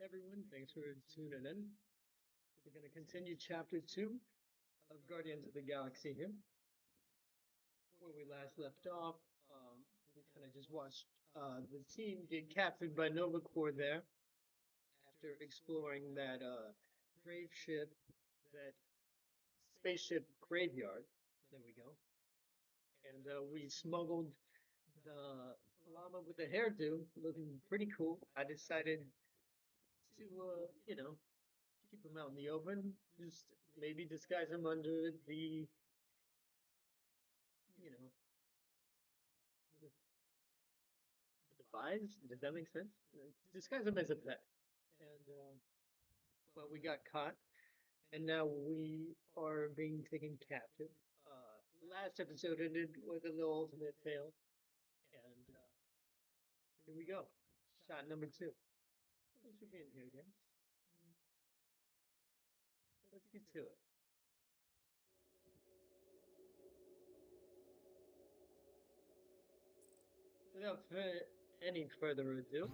everyone. Thanks for tuning in. We're going to continue chapter 2 of Guardians of the Galaxy here. Where we last left off, we kind of just watched the team get captured by Nova Corps there after exploring that grave ship, that spaceship graveyard. There we go. And we smuggled the llama with the hairdo, looking pretty cool. I decided to, keep him out in the open. Just maybe disguise him under the the vise. Does that make sense? Disguise him as a pet. And, well, we got caught. And now we are being taken captive. Last episode ended with a little ultimate fail. And here we go. Shot number 2. Thanks for being here, guys. Let's get to it. Without any further ado,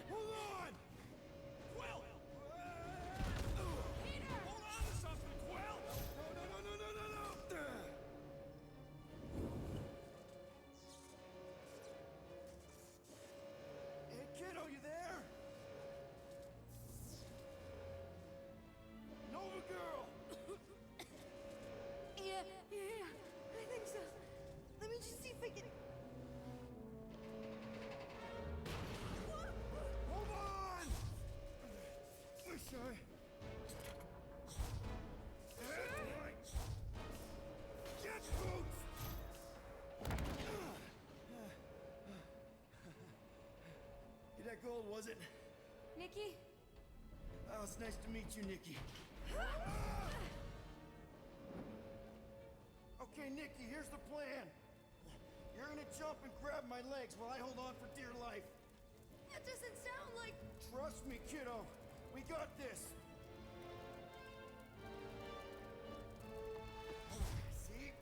Hold on! Quill! Peter! Hold on to something, Quill! No! Hey, kiddo, you there? Nova girl! Yeah, I think so. Let me just see if I can... Hold on! Wish I... That's right! Get boots! You that gold, was it? Nikki? Oh, it's nice to meet you, Nikki. Okay, Nikki, here's the plan. You're gonna jump and grab my legs while I hold on for dear life. That doesn't sound like... Trust me, kiddo. We got this. See?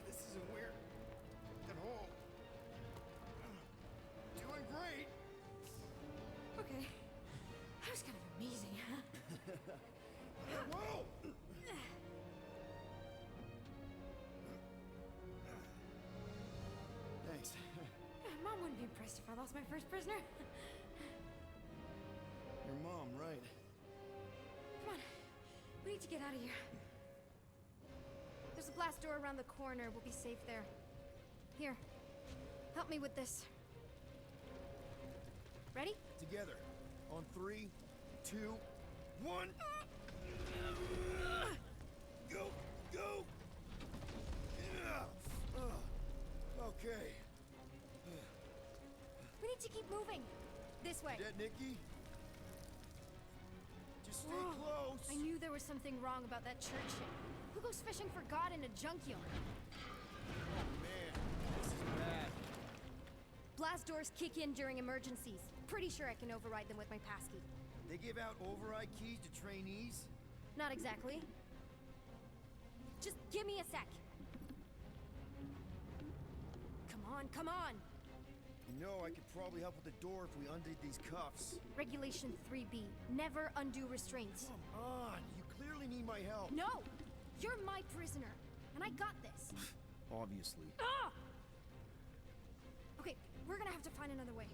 This isn't weird at all. Doing great. Okay. That was kind of amazing, huh? Whoa! Thanks. Mom wouldn't be impressed if I lost my first prisoner. Your mom, right? Come on. We need to get out of here. There's a blast door around the corner. We'll be safe there. Here. Help me with this. Ready? Together. On 3, 2, 1. Go! Okay. We need to keep moving. This way. That Nikki? Just stay Whoa. close. I knew there was something wrong about that church ship. Who goes fishing for God in a junkyard? Oh man, this is bad. Blast doors kick in during emergencies. Pretty sure I can override them with my passkey. They give out override keys to trainees? Not exactly. Just give me a sec. Come on. You know, I could probably help with the door if we undid these cuffs. Regulation 3B. Never undo restraints. Come on, you clearly need my help. No! You're my prisoner, and I got this. Obviously. Ah! Okay, we're gonna have to find another way.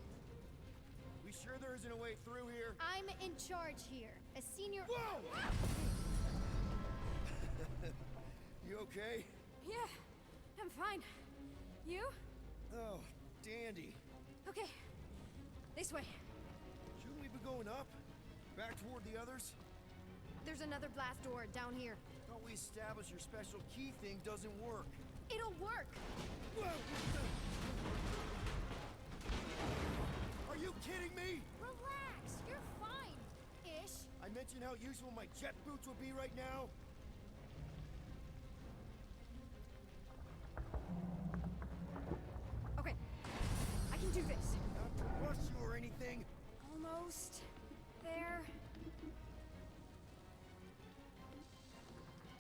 We sure there isn't a way through here? I'm in charge here. As senior... Whoa! You okay? Yeah, I'm fine. You? Oh, dandy. Okay. This way. Shouldn't we be going up? Back toward the others? There's another blast door down here. Thought we established your special key thing doesn't work. It'll work! Whoa! Are you kidding me? Relax! You're fine! Ish. I mentioned how useful my jet boots will be right now. Okay. I can do this. Not to rush you or anything. Almost. There.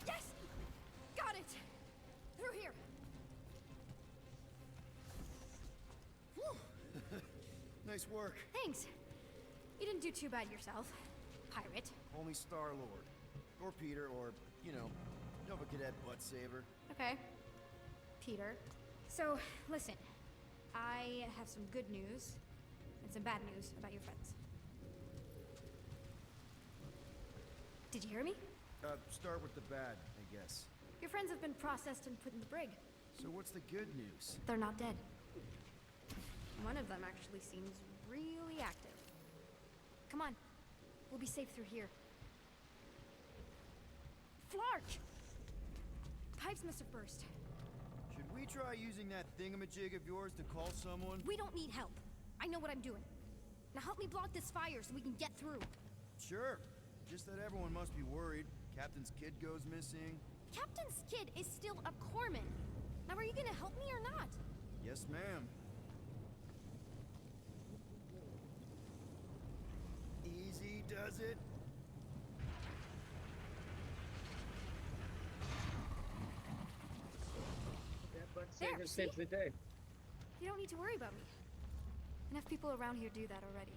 Yes! Got it! Through here. Nice work. Thanks. You didn't do too bad yourself, pirate. Only Star-Lord. Or Peter, or, you know, Nova Cadet Butt Saver. Okay. Peter. So, listen. I have some good news and some bad news about your friends. Did you hear me? Start with the bad, I guess. Your friends have been processed and put in the brig. So what's the good news? They're not dead. One of them actually seems really active. Come on. We'll be safe through here. Flark! Pipes must have burst. Should we try using that thingamajig of yours to call someone? We don't need help. I know what I'm doing. Now help me block this fire so we can get through. Sure. Just that everyone must be worried. Captain's kid goes missing. Captain's kid is still a corpsman. Now are you gonna help me or not? Yes, ma'am. Easy does it. That butt There, saver see? saved the day. You don't need to worry about me. Enough people around here do that already.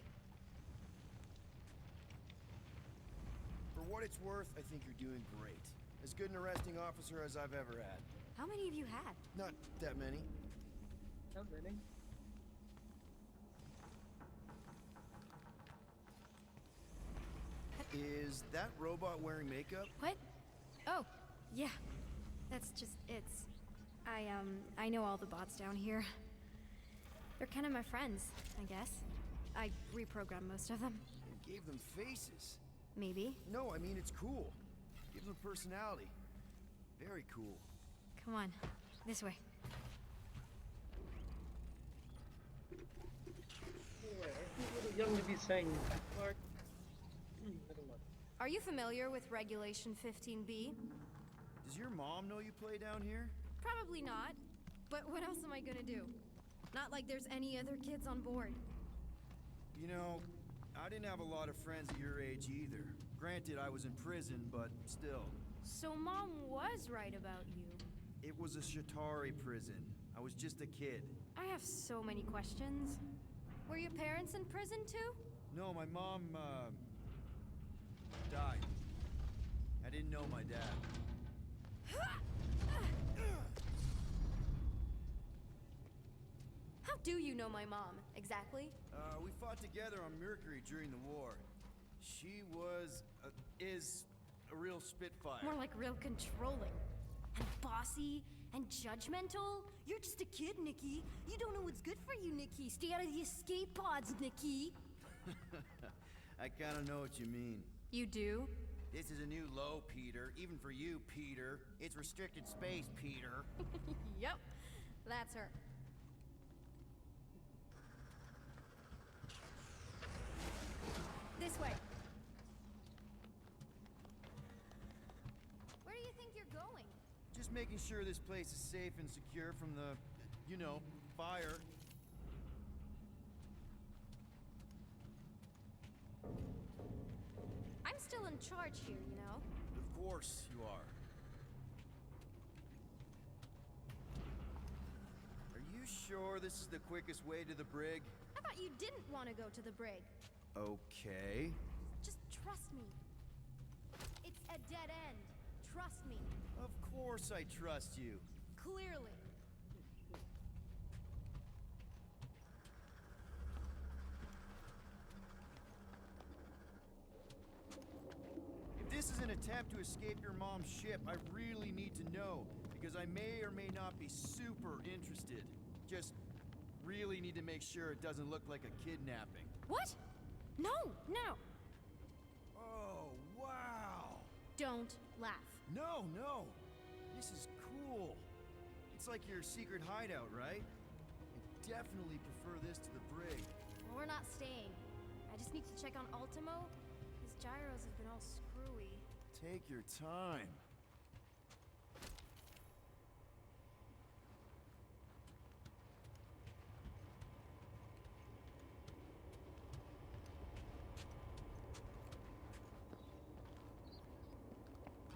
For what it's worth, I think you're doing great. As good an arresting officer as I've ever had. How many of you had? Not that many. How many? Is that robot wearing makeup? What? Oh, yeah. That's just it's. I know all the bots down here. They're kind of my friends, I guess. I reprogrammed most of them. You gave them faces. Maybe. No, I mean it's cool. Gives them personality. Very cool. Come on, this way. Anyway, aren't you a little young to be saying Clark? I don't know. Are you familiar with Regulation 15B? Does your mom know you play down here? Probably not. But what else am I gonna do? Not like there's any other kids on board. You know, I didn't have a lot of friends at your age either. Granted, I was in prison, but still. So Mom was right about you. It was a Shatari prison. I was just a kid. I have so many questions. Were your parents in prison too? No, my mom, died. I didn't know my dad. How do you know my mom, exactly? We fought together on Mercury during the war. She was, is a real spitfire. More like real controlling. And bossy and judgmental. You're just a kid, Nikki. You don't know what's good for you, Nikki. Stay out of the escape pods, Nikki. I kinda know what you mean. You do? This is a new low, Peter. Even for you, Peter. It's restricted space, Peter. Yep, that's her. This way. Where do you think you're going? Just making sure this place is safe and secure from the, you know, fire. I'm still in charge here, you know? Of course you are. Are you sure this is the quickest way to the brig? I thought you didn't want to go to the brig. Okay. Just trust me. It's a dead end. Trust me. Of course I trust you. Clearly. If this is an attempt to escape your mom's ship, I really need to know, because I may or may not be super interested. Just really need to make sure it doesn't look like a kidnapping. What? No, no. Oh, wow! Don't laugh. No, no! This is cool. It's like your secret hideout, right? I definitely prefer this to the brig. Well, we're not staying. I just need to check on Ultimo. His gyros have been all screwy. Take your time.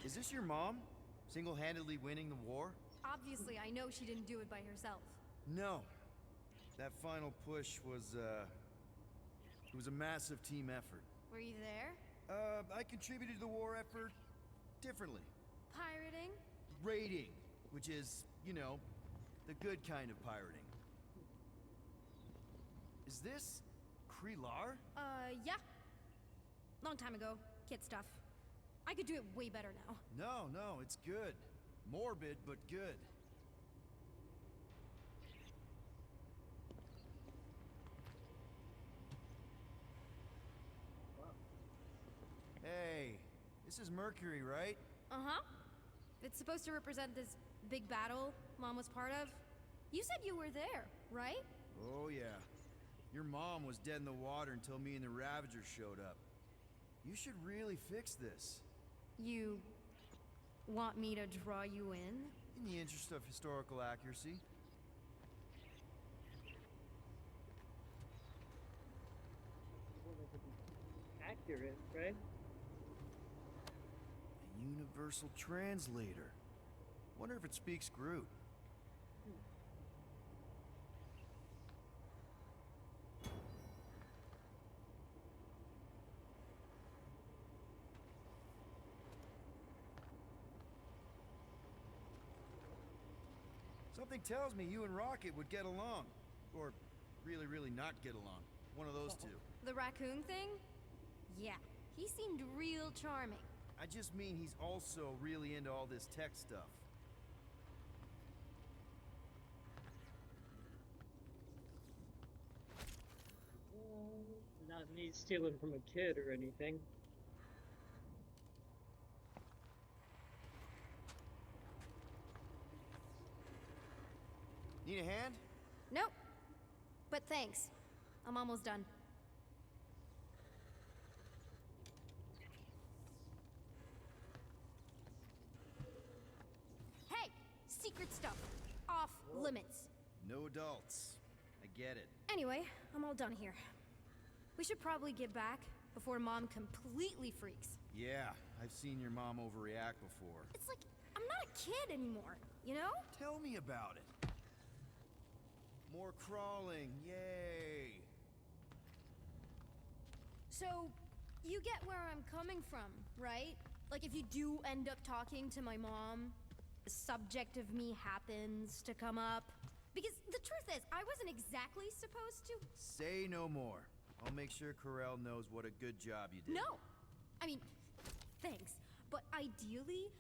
Is this your mom? Single-handedly winning the war? Obviously, I know she didn't do it by herself. No. That final push was, It was a massive team effort. Were you there? I contributed to the war effort differently. Pirating? Raiding, which is, you know, the good kind of pirating. Is this Krelar? Yeah. Long time ago. Kid stuff. I could do it way better now. No, it's good. Morbid, but good. Hey, this is Mercury, right? Uh-huh. It's supposed to represent this big battle Mom was part of. You said you were there, right? Oh, yeah. Your mom was dead in the water until me and the Ravagers showed up. You should really fix this. You want me to draw you in? In the interest of historical accuracy. Accurate, right? A universal translator. Wonder if it speaks Groot. Something tells me you and Rocket would get along. Or really not get along. One of those two. The raccoon thing? Yeah, he seemed real charming. I just mean he's also really into all this tech stuff. Not me stealing from a kid or anything. Need a hand? Nope. But thanks. I'm almost done. Hey! Secret stuff. Off limits. No adults. I get it. Anyway, I'm all done here. We should probably get back before Mom completely freaks. Yeah, I've seen your mom overreact before. It's like, I'm not a kid anymore, you know? Tell me about it. More crawling, yay! So, you get where I'm coming from, right? Like if you do end up talking to my mom, the subject of me happens to come up. Because the truth is, I wasn't exactly supposed to. Say no more. I'll make sure Corell knows what a good job you did. No! I mean, thanks. But ideally,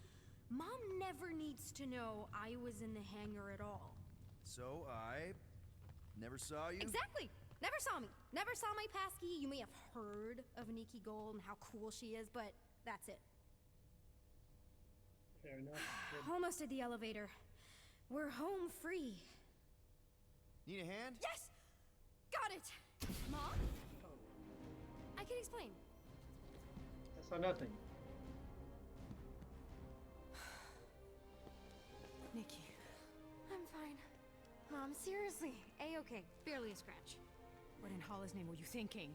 Mom never needs to know I was in the hangar at all. So I never saw you? Exactly! Never saw me. Never saw my passkey. You may have heard of Nikki Gold and how cool she is, but that's it. Fair enough. Almost at the elevator. We're home free. Need a hand? Yes! Got it! Mom? I can explain. I saw nothing. Nikki. I'm fine. Mom, seriously. A-okay. Barely a scratch. What in Hollis' name were you thinking?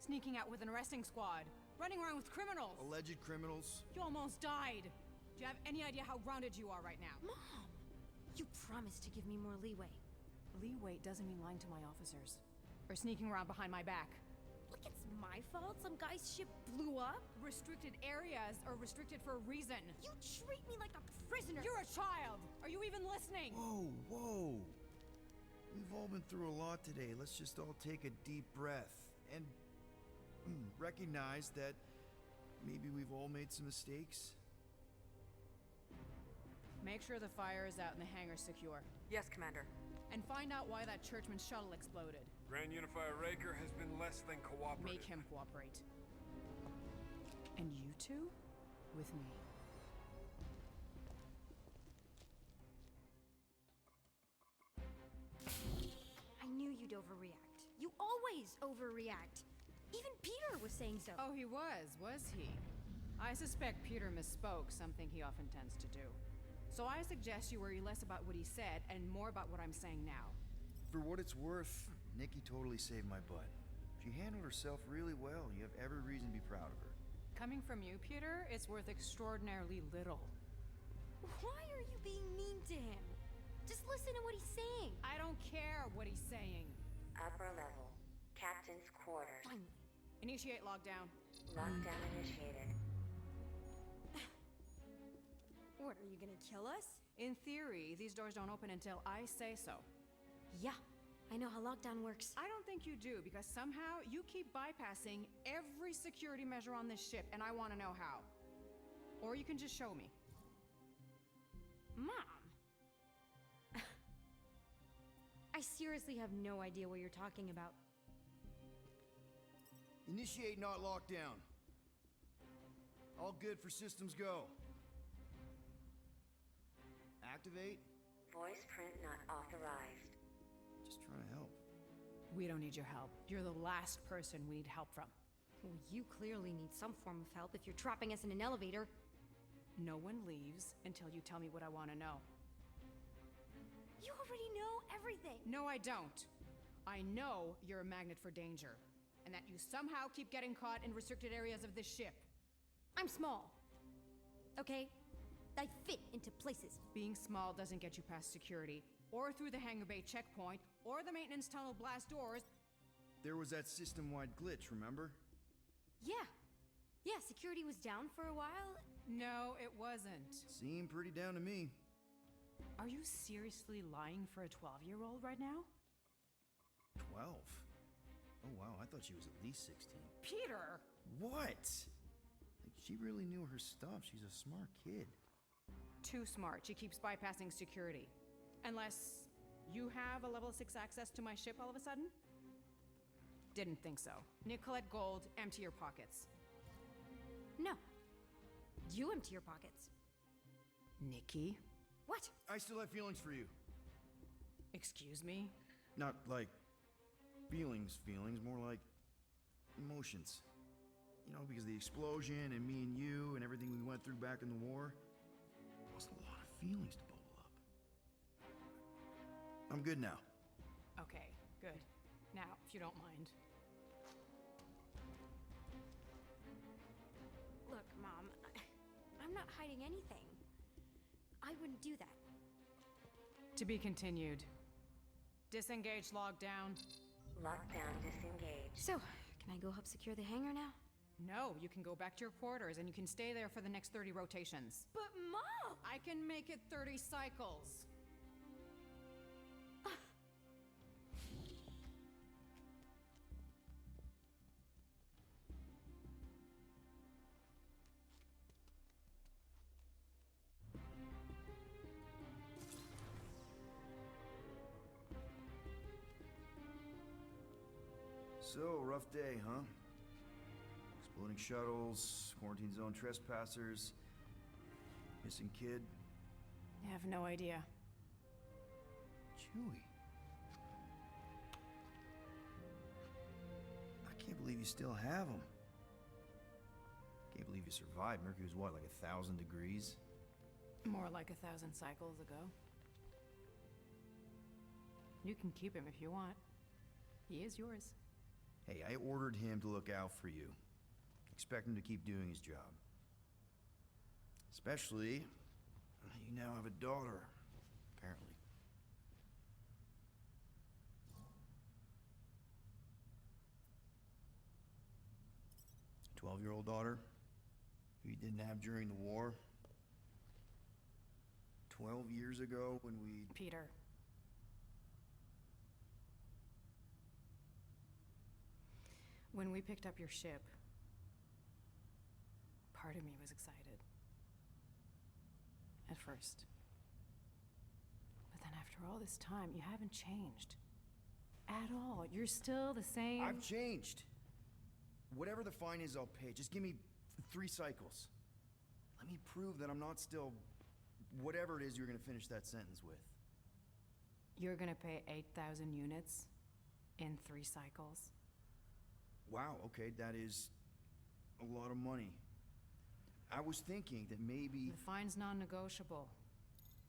Sneaking out with an arresting squad? Running around with criminals? Alleged criminals? You almost died. Do you have any idea how grounded you are right now? Mom! You promised to give me more leeway. Leeway doesn't mean lying to my officers. Or sneaking around behind my back. Look, it's my fault some guy's ship blew up. Restricted areas are restricted for a reason. You treat me like a prisoner. You're a child! Are you even listening? Whoa. We've all been through a lot today. Let's just all take a deep breath and recognize that maybe we've all made some mistakes. Make sure the fire is out and the hangar's secure. Yes, Commander. And find out why that churchman's shuttle exploded. Grand Unifier Raker has been less than cooperative. Make him cooperate. And you two? With me. I knew you'd overreact. You always overreact. Even Peter was saying so. Oh, he was he? I suspect Peter misspoke, something he often tends to do. So I suggest you worry less about what he said and more about what I'm saying now. For what it's worth, Nikki totally saved my butt. She handled herself really well. You have every reason to be proud of her. Coming from you, Peter, it's worth extraordinarily little. Why are you being mean to him? Just listen to what he's saying. I don't care what he's saying. Upper level. Captain's quarters. Finally. Initiate lockdown. Lockdown initiated. What, are you gonna kill us? In theory, these doors don't open until I say so. Yeah, I know how lockdown works. I don't think you do, because somehow you keep bypassing every security measure on this ship, and I want to know how. Or you can just show me. Mom! I seriously have no idea what you're talking about. Initiate not lockdown. All good for systems go. Activate. Voice print not authorized. Just trying to help. We don't need your help. You're the last person we need help from. Well, you clearly need some form of help if you're trapping us in an elevator. No one leaves until you tell me what I want to know. You already know everything! No, I don't. I know you're a magnet for danger, and that you somehow keep getting caught in restricted areas of this ship. I'm small. Okay? I fit into places. Being small doesn't get you past security, or through the hangar bay checkpoint, or the maintenance tunnel blast doors. There was that system-wide glitch, remember? Yeah. Yeah, security was down for a while. No, it wasn't. Seemed pretty down to me. Are you seriously lying for a 12-year-old right now? 12? Oh wow, I thought she was at least 16. Peter! What? Like, she really knew her stuff. She's a smart kid. Too smart. She keeps bypassing security. Unless you have a level 6 access to my ship all of a sudden? Didn't think so. Nicolette Gold, empty your pockets. No. You empty your pockets. Nikki? What? I still have feelings for you. Excuse me? Not like feelings, more like emotions. You know, because the explosion and me and you and everything we went through back in the war caused a lot of feelings to bubble up. I'm good now. Okay, good. Now, if you don't mind. Look, Mom, I'm not hiding anything. I wouldn't do that. To be continued. Disengage lockdown. Lockdown disengaged. So, can I go help secure the hangar now? No, you can go back to your quarters and you can stay there for the next 30 rotations. But Mom! I can make it 30 cycles. So, rough day, huh? Exploding shuttles, quarantine zone trespassers, missing kid. I have no idea. Chewie. I can't believe you still have him. Can't believe you survived. Mercury was what, like 1,000 degrees? More like 1,000 cycles ago. You can keep him if you want. He is yours. Hey, I ordered him to look out for you. Expect him to keep doing his job. Especially, you now have a daughter, apparently. 12-year-old daughter, who you didn't have during the war. 12 years ago when we... Peter. When we picked up your ship, part of me was excited. At first. But then after all this time, you haven't changed. At all. You're still the same. I've changed. Whatever the fine is, I'll pay. Just give me 3 cycles. Let me prove that I'm not still... whatever it is you're gonna finish that sentence with. You're gonna pay 8,000 units in 3 cycles? Wow, okay, that is a lot of money. I was thinking that maybe... The fine's non-negotiable.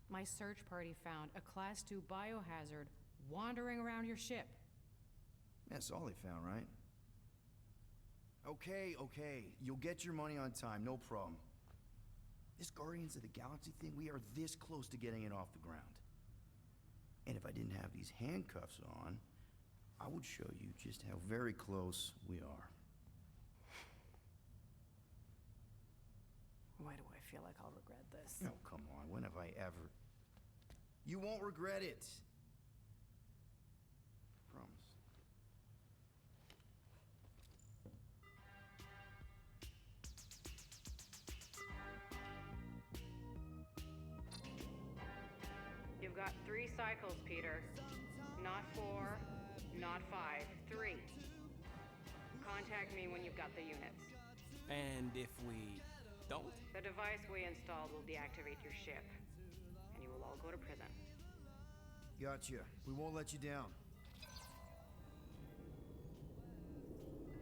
My search party found a Class 2 biohazard wandering around your ship. That's all they found, right? Okay, you'll get your money on time, no problem. This Guardians of the Galaxy thing, we are this close to getting it off the ground. And if I didn't have these handcuffs on, I would show you just how very close we are. Why do I feel like I'll regret this? Oh, come on. When have I ever... You won't regret it. Promise. You've got 3 cycles, Peter. Not 4, not 5, 3. Contact me when you've got the units. And if we don't? The device we installed will deactivate your ship, and you will all go to prison. Gotcha. We won't let you down.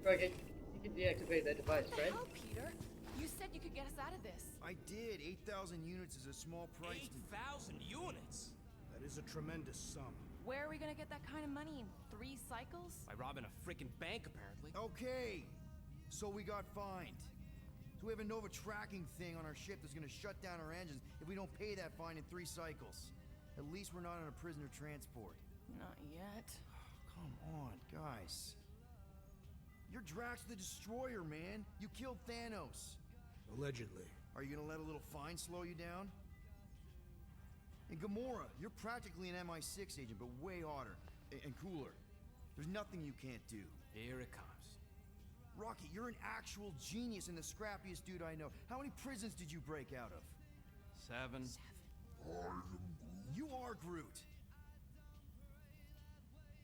Rocket, you can deactivate that device, right? How, Peter? You said you could get us out of this. I did. 8,000 units is a small price. 8,000 units? That is a tremendous sum. Where are we gonna get that kind of money in 3 cycles? By robbing a freaking bank, apparently. Okay. So we got fined. So we have a Nova tracking thing on our ship that's gonna shut down our engines if we don't pay that fine in 3 cycles. At least we're not on a prisoner transport. Not yet. Come on, guys. You're Drax the Destroyer, man. You killed Thanos. Allegedly. Are you gonna let a little fine slow you down? And Gamora, you're practically an MI6 agent, but way hotter and cooler. There's nothing you can't do. Here it comes. Rocky, you're an actual genius and the scrappiest dude I know. How many prisons did you break out of? 7. You are Groot.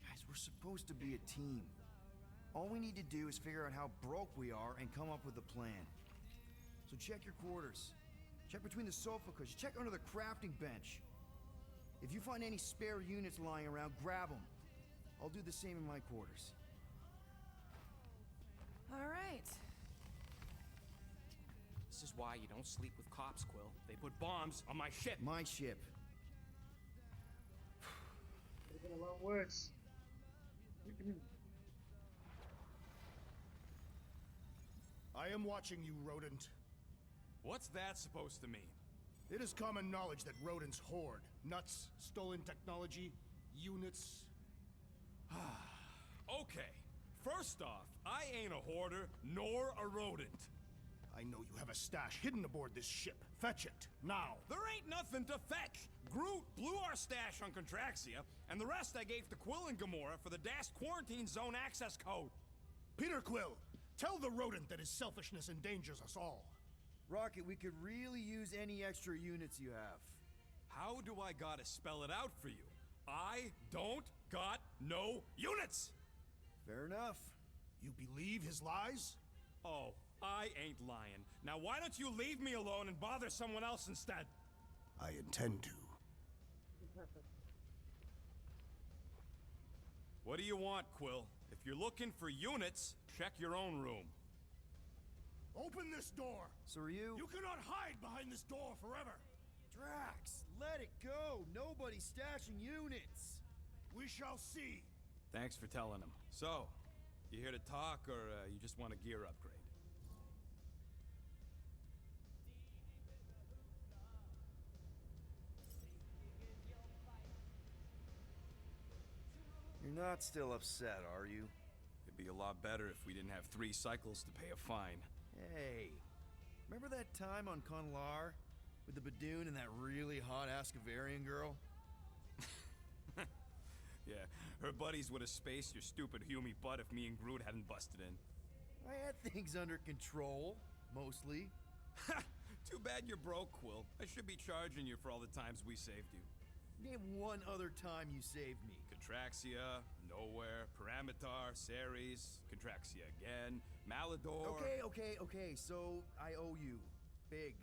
Guys, we're supposed to be a team. All we need to do is figure out how broke we are and come up with a plan. So check your quarters. Check between the sofa cushions. Check under the crafting bench. If you find any spare units lying around, grab them. I'll do the same in my quarters. All right. This is why you don't sleep with cops, Quill. They put bombs on my ship. My ship. Could have been a lot worse. I am watching you, rodent. What's that supposed to mean? It is common knowledge that rodents hoard nuts, stolen technology, units. Okay, first off, I ain't a hoarder nor a rodent. I know you have a stash hidden aboard this ship. Fetch it, now. There ain't nothing to fetch. Groot blew our stash on Contraxia, and the rest I gave to Quill and Gamora for the DAS quarantine zone access code. Peter Quill, tell the rodent that his selfishness endangers us all. Rocket, we could really use any extra units you have. How do I gotta spell it out for you? I don't got no units! Fair enough. You believe his lies? Oh, I ain't lying. Now why don't you leave me alone and bother someone else instead? I intend to. What do you want, Quill? If you're looking for units, check your own room. Open this door! So are you? You cannot hide behind this door forever! Drax, let it go! Nobody's stashing units! We shall see! Thanks for telling him. So, you here to talk, or you just want a gear upgrade? You're not still upset, are you? It'd be a lot better if we didn't have 3 cycles to pay a fine. Hey, remember that time on Conlar? With the Badoon and that really hot Ascavarian girl? Yeah, her buddies would have spaced your stupid Humy butt if me and Groot hadn't busted in. I had things under control, mostly. Ha! Too bad you're broke, Quill. I should be charging you for all the times we saved you. Name one other time you saved me. Contraxia, Nowhere, Paramitar, Ceres, Contraxia again, Malador... Okay, so I owe you. Big.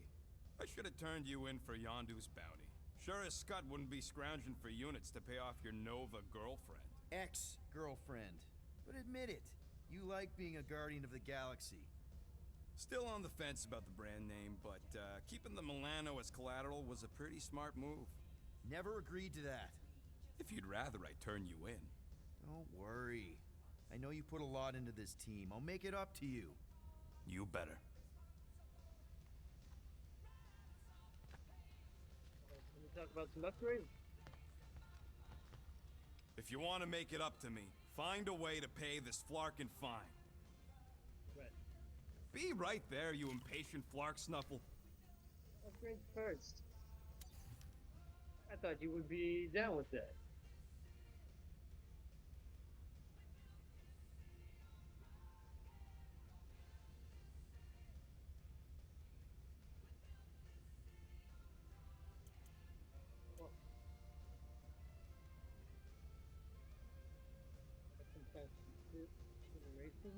I should have turned you in for Yondu's bounty. Sure as Scott wouldn't be scrounging for units to pay off your Nova girlfriend. Ex-girlfriend. But admit it, you like being a Guardian of the Galaxy. Still on the fence about the brand name, but keeping the Milano as collateral was a pretty smart move. Never agreed to that. If you'd rather I turn you in. Don't worry. I know you put a lot into this team. I'll make it up to you. You better. Can we talk about some upgrades? If you want to make it up to me, find a way to pay this Flarkin fine. Right. Be right there, you impatient Flark Snuffle. Upgrade first. I thought you would be down with that. Well, sometimes generation.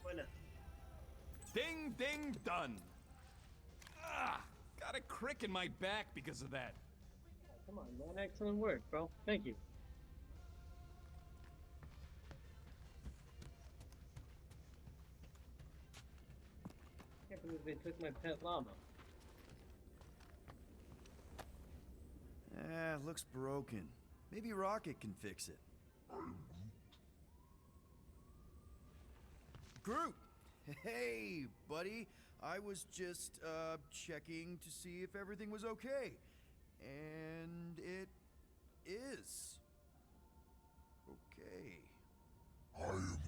Why not? Ding, ding, done. Ah, got a crick in my back because of that. Oh, come on, man. Excellent work, bro. Thank you. Can't believe they took my pet llama. Looks broken. Maybe Rocket can fix it. Groot! Hey, buddy. I was just, checking to see if everything was okay. And it is. Okay. I am Groot.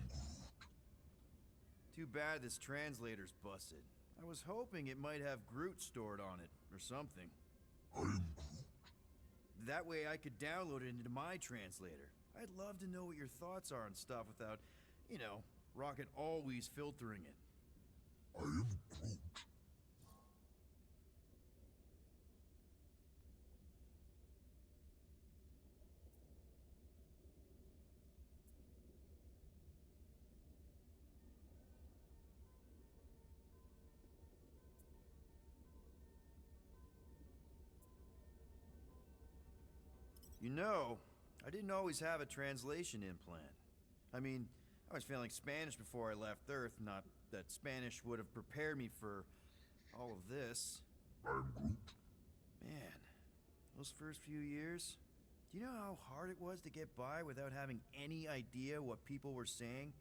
Too bad this translator's busted. I was hoping it might have Groot stored on it, or something. I am Groot. That way I could download it into my translator. I'd love to know what your thoughts are on stuff without, you know, Rocket always filtering it. I am Groot. You know, I didn't always have a translation implant. I mean, I was failing Spanish before I left Earth, not that Spanish would have prepared me for all of this. I am Groot. Man, those first few years, do you know how hard it was to get by without having any idea what people were saying?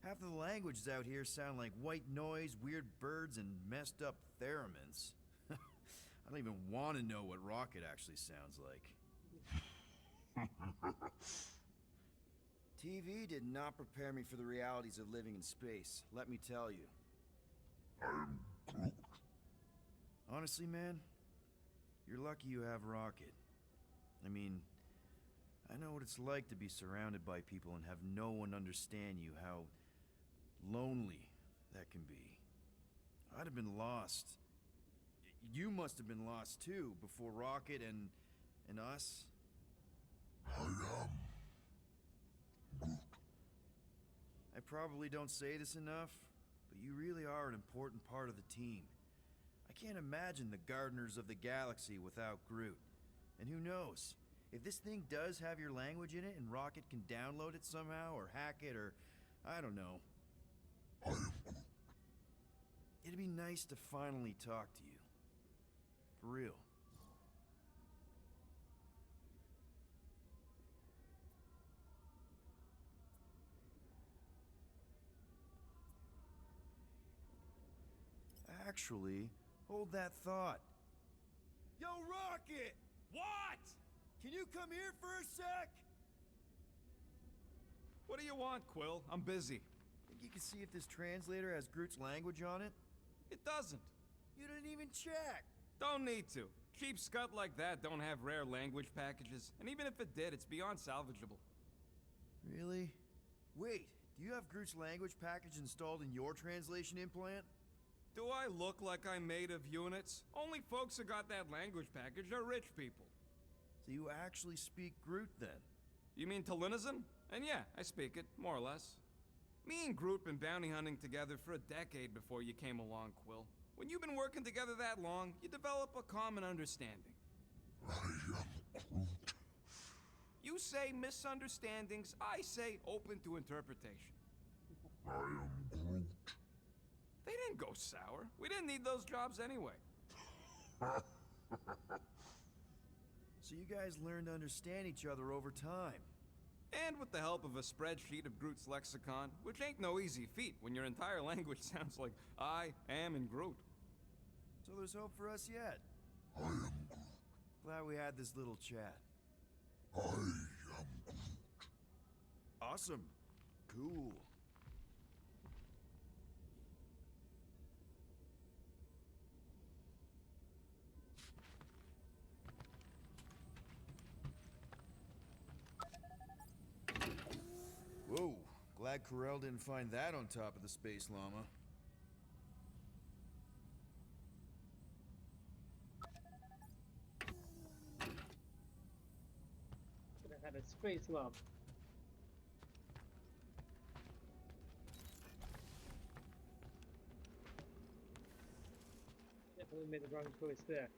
Half of the languages out here sound like white noise, weird birds, and messed up theremins. I don't even want to know what Rocket actually sounds like. TV did not prepare me for the realities of living in space, let me tell you. I am Groot. Honestly, man, you're lucky you have Rocket. I mean, I know what it's like to be surrounded by people and have no one understand you, how lonely that can be. I'd have been lost. You must have been lost too, before Rocket and us. I am Groot. I probably don't say this enough, but you really are an important part of the team. I can't imagine the Gardeners of the Galaxy without Groot. And who knows? If this thing does have your language in it and Rocket can download it somehow or hack it or I don't know. I am Groot. It'd be nice to finally talk to you. For real. Actually, hold that thought. Yo, Rocket! What? Can you come here for a sec? What do you want, Quill? I'm busy. Think you can see if this translator has Groot's language on it? It doesn't. You didn't even check. Don't need to. Cheap scud like that don't have rare language packages, and even if it did, it's beyond salvageable. Really? Wait, do you have Groot's language package installed in your translation implant? Do I look like I'm made of units? Only folks who got that language package are rich people. So you actually speak Groot then? You mean Talinisan? And yeah, I speak it, more or less. Me and Groot been bounty hunting together for a decade before you came along, Quill. When you've been working together that long, you develop a common understanding. I am Groot. You say misunderstandings, I say open to interpretation. I am Groot. They didn't go sour. We didn't need those jobs anyway. So you guys learned to understand each other over time. And with the help of a spreadsheet of Groot's lexicon, which ain't no easy feat when your entire language sounds like I am in Groot. So there's hope for us yet. I am Groot. Glad we had this little chat. I am Groot. Awesome. Cool. Whoa, glad Corell didn't find that on top of the space llama. Could have had a space llama. Definitely made the wrong choice there.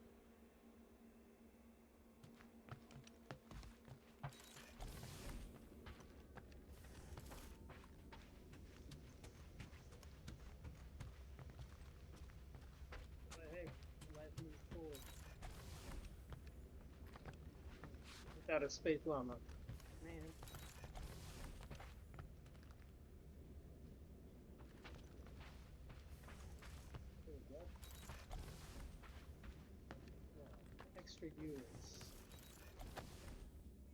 But hey, life moves forward. Without a space llama. Man. There we go. Extra units.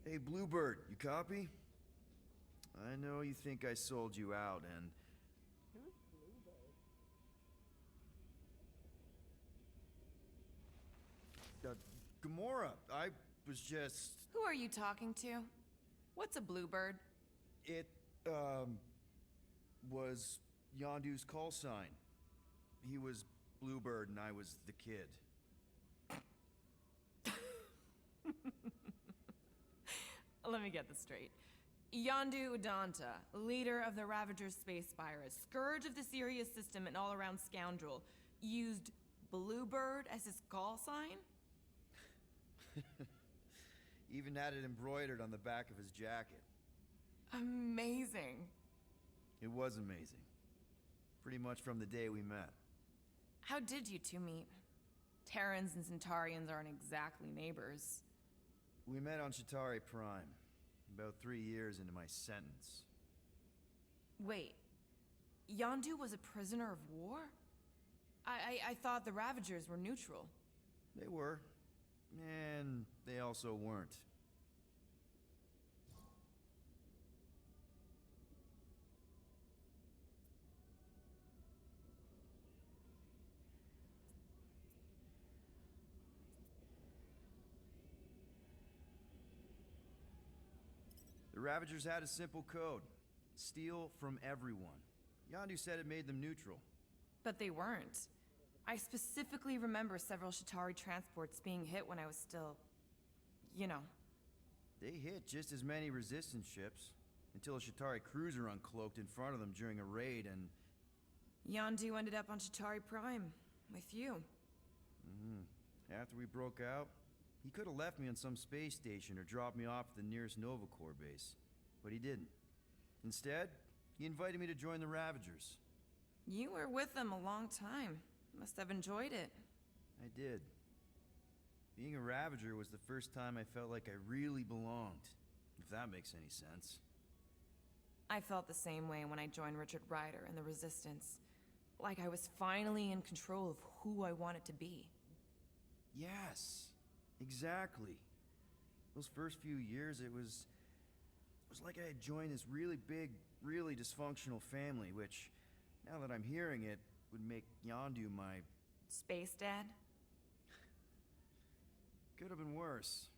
Hey, Bluebird, you copy? I know you think I sold you out, and... Gamora, I was just... Who are you talking to? What's a bluebird? It, was Yondu's call sign. He was Bluebird and I was the kid. Let me get this straight. Yondu Udanta, leader of the Ravager's space virus, scourge of the Sirius system and all-around scoundrel, used Bluebird as his call sign? Even had it embroidered on the back of his jacket. Amazing. It was amazing. Pretty much from the day we met. How did you two meet? Terrans and Centaurians aren't exactly neighbors. We met on Chitauri Prime, about 3 years into my sentence. Wait, Yondu was a prisoner of war? I thought the Ravagers were neutral. They were. And they also weren't. The Ravagers had a simple code. Steal from everyone. Yondu said it made them neutral. But they weren't. I specifically remember several Chitauri transports being hit when I was still... you know. They hit just as many resistance ships, until a Chitauri cruiser uncloaked in front of them during a raid and... Yondu ended up on Chitauri Prime, with you. After we broke out, he could have left me on some space station or dropped me off at the nearest Nova Corps base. But he didn't. Instead, he invited me to join the Ravagers. You were with them a long time. Must have enjoyed it. I did. Being a Ravager was the first time I felt like I really belonged, if that makes any sense. I felt the same way when I joined Richard Rider and the Resistance. Like I was finally in control of who I wanted to be. Yes, exactly. Those first few years, it was like I had joined this really big, really dysfunctional family, which, now that I'm hearing it, would make Yondu my... Space Dad? Could have been worse.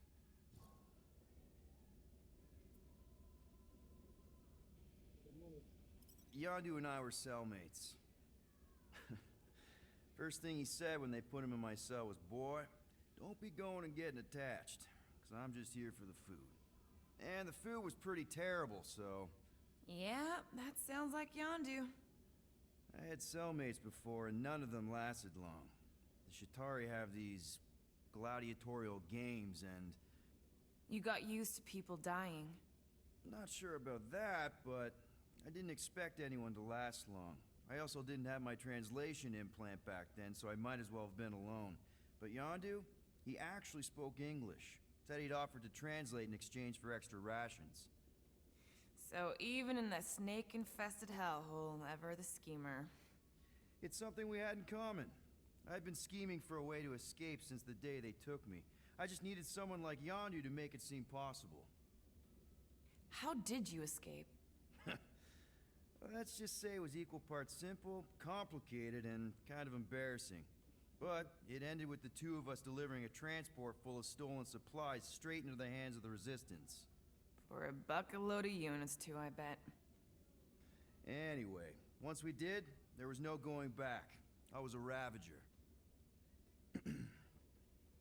Yondu and I were cellmates. First thing he said when they put him in my cell was, "Boy, don't be going and getting attached, 'cause I'm just here for the food." And the food was pretty terrible, so... Yeah, that sounds like Yondu. I had cellmates before, and none of them lasted long. The Shatari have these gladiatorial games, and... You got used to people dying. Not sure about that, but I didn't expect anyone to last long. I also didn't have my translation implant back then, so I might as well have been alone. But Yondu, he actually spoke English. Said he'd offered to translate in exchange for extra rations. So even in that snake-infested hellhole, ever the schemer. It's something we had in common. I'd been scheming for a way to escape since the day they took me. I just needed someone like Yondu to make it seem possible. How did you escape? Well, let's just say it was equal parts simple, complicated, and kind of embarrassing. But it ended with the two of us delivering a transport full of stolen supplies straight into the hands of the Resistance. For a bucket load of units too, I bet. Anyway, once we did, there was no going back. I was a Ravager.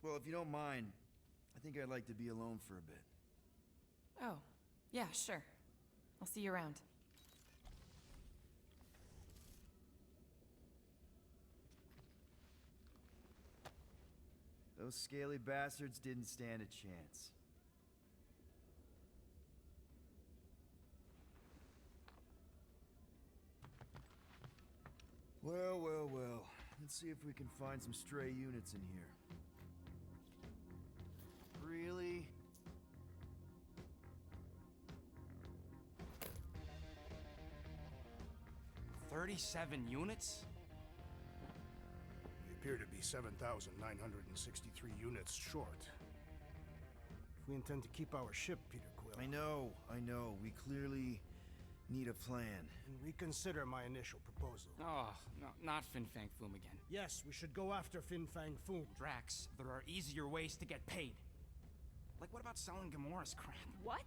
Well, if you don't mind, I think I'd like to be alone for a bit. Oh, yeah, sure. I'll see you around. Those scaly bastards didn't stand a chance. Well, well, well. Let's see if we can find some stray units in here. Really? "37 units? We appear to be 7,963 units short. If we intend to keep our ship, Peter Quill... I know. We clearly need a plan. And reconsider my initial proposal. Oh, no, not Fin Fang Foom again. Yes, we should go after Fin Fang Foom. Drax, there are easier ways to get paid. Like, what about selling Gamora's crap? What?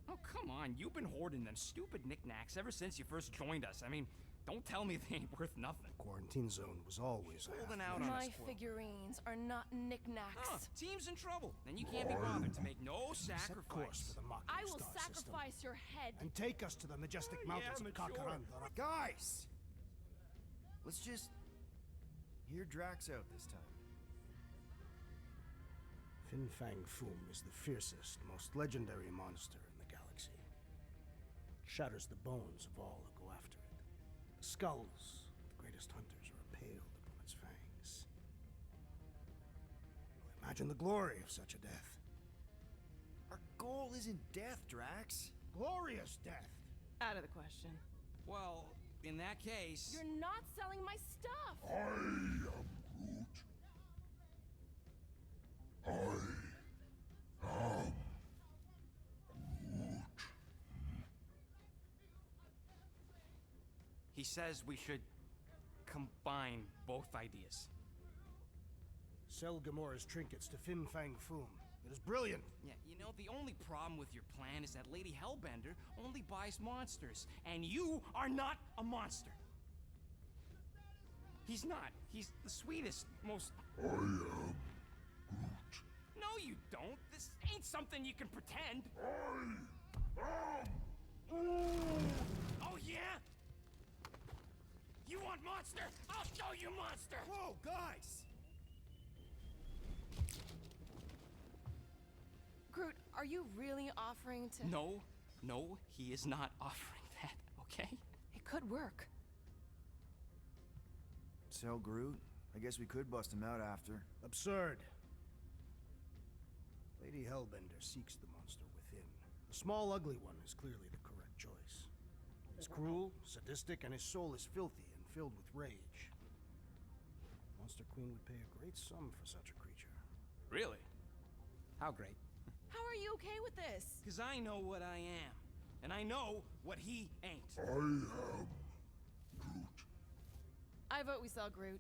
Oh, come on, you've been hoarding them stupid knickknacks ever since you first joined us. I mean, don't tell me they ain't worth nothing. Quarantine zone was always Holding out on My us, Quill. figurines are not knickknacks. Oh, team's in trouble, and you can't be bothered to make no Set course sacrifice. for the mocking I will star system. sacrifice your head. And take us to the majestic mountains of mature. Kakaranda. Guys! Let's just hear Drax out this time. Fin Fang Foom is the fiercest, most legendary monster in the galaxy. It shatters the bones of all who go after it. The skulls of the greatest hunters are impaled upon its fangs. Well, imagine the glory of such a death. Our goal isn't death, Drax. Glorious death! Out of the question. Well, in that case... You're not selling my stuff! I am Groot. I am Groot. He says we should combine both ideas. Sell Gamora's trinkets to Fin Fang Foom. It is brilliant. Yeah, you know, the only problem with your plan is that Lady Hellbender only buys monsters, and you are not a monster. He's not. He's the sweetest, most... I am Groot. No, you don't. This ain't something you can pretend. I am Groot. Oh, yeah? You want monster? I'll show you monster! Whoa, guys! Groot, are you really offering to... No, he is not offering that, okay? It could work. Sell Groot? I guess we could bust him out after. Absurd. Lady Hellbender seeks the monster within. The small, ugly one is clearly the correct choice. He's cruel, sadistic, and his soul is filthy and filled with rage. Monster Queen would pay a great sum for such a creature. Really? How great. How are you okay with this? Because I know what I am. And I know what he ain't. I am Groot. I vote we sell Groot.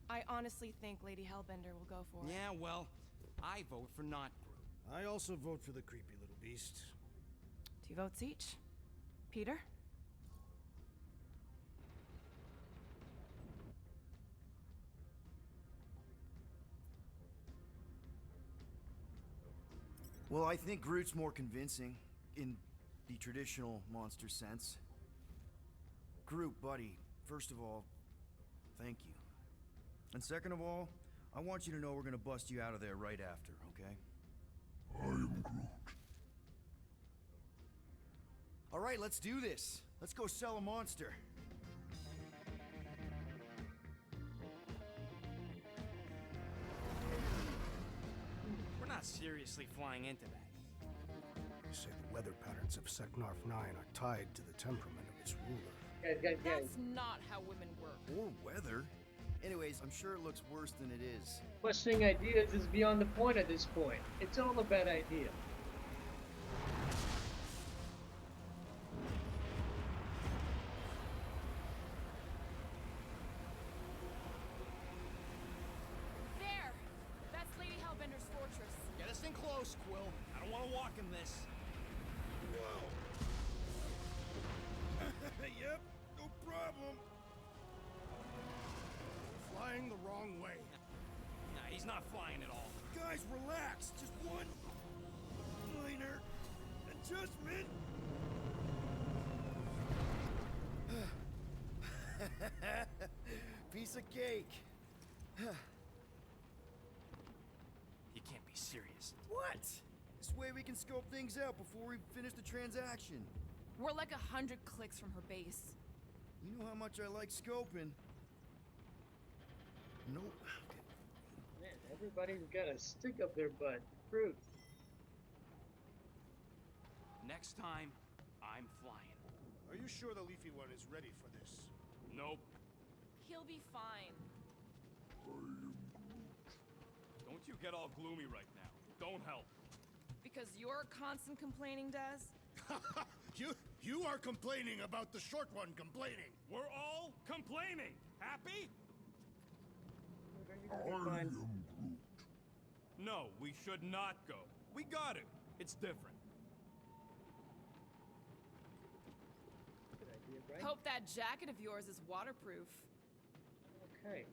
I honestly think Lady Hellbender will go for it. Yeah, well, I vote for not Groot. I also vote for the creepy little beast. 2 votes each. Peter? Well, I think Groot's more convincing, in the traditional monster sense. Groot, buddy, first of all, thank you. And second of all, I want you to know we're gonna bust you out of there right after, okay? I am Groot. All right, let's do this. Let's go sell a monster. We're not seriously flying into that. They say the weather patterns of Seknarf 9 are tied to the temperament of its ruler. Guys. That's not how women work. Or weather. Anyways, I'm sure it looks worse than it is. Questioning ideas is beyond the point at this point. It's all a bad idea. There! That's Lady Hellbender's fortress. Get us in close, Quill. I don't want to walk in this. Whoa! Yep, no problem. Flying the wrong way. Nah, he's not flying at all. Guys, relax. Just one minor adjustment. Piece of cake. You can't be serious. What? This way we can scope things out before we finish the transaction. We're like 100 clicks from her base. You know how much I like scoping. Nope. Man, everybody's got a stick up their butt. Fruit. Next time, I'm flying. Are you sure the leafy one is ready for this? Nope. He'll be fine. Don't you get all gloomy right now. Don't help. Because your constant complaining does? You are complaining about the short one complaining. We're all complaining. Happy? I am Groot. No, we should not go. We got it. It's different. Good idea, right? Hope that jacket of yours is waterproof. Okay.